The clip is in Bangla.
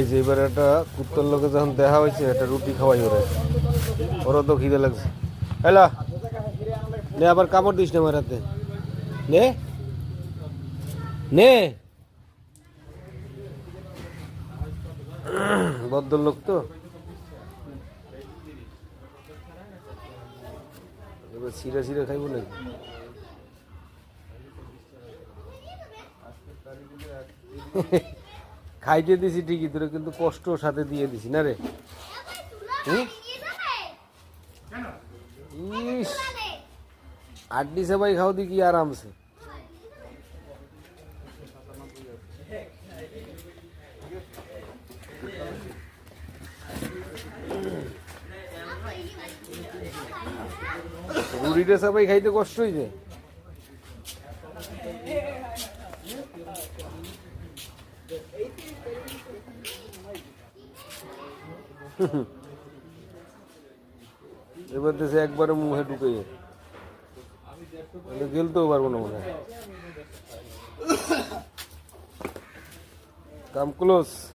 খাইছে, এবার একটা কুত্তার লোকে যখন দেখা হয়েছে একটা রুটি খাওয়াই ওরও তো খিদে লাগছে। হ্যালো, নে আবার কামড় দিস না আমার হাতে, নে নে। ভদ্রলোক তো, এবার সিরা সিরা খাইব নাকি? খাইতে দিছি ঠিকই, তোরা কিন্তু কষ্ট সাথে দিয়ে দিছি না রে। ইস, আড্ডি সবাই খাও দি কি আরামসে। রুটিটা সবাই খাইতে কষ্ট হয়েছে। এবার দেশে একবারে মুখে ঢুকে গেলতেও পারবো না মনে হয়। কাম ক্লোজ।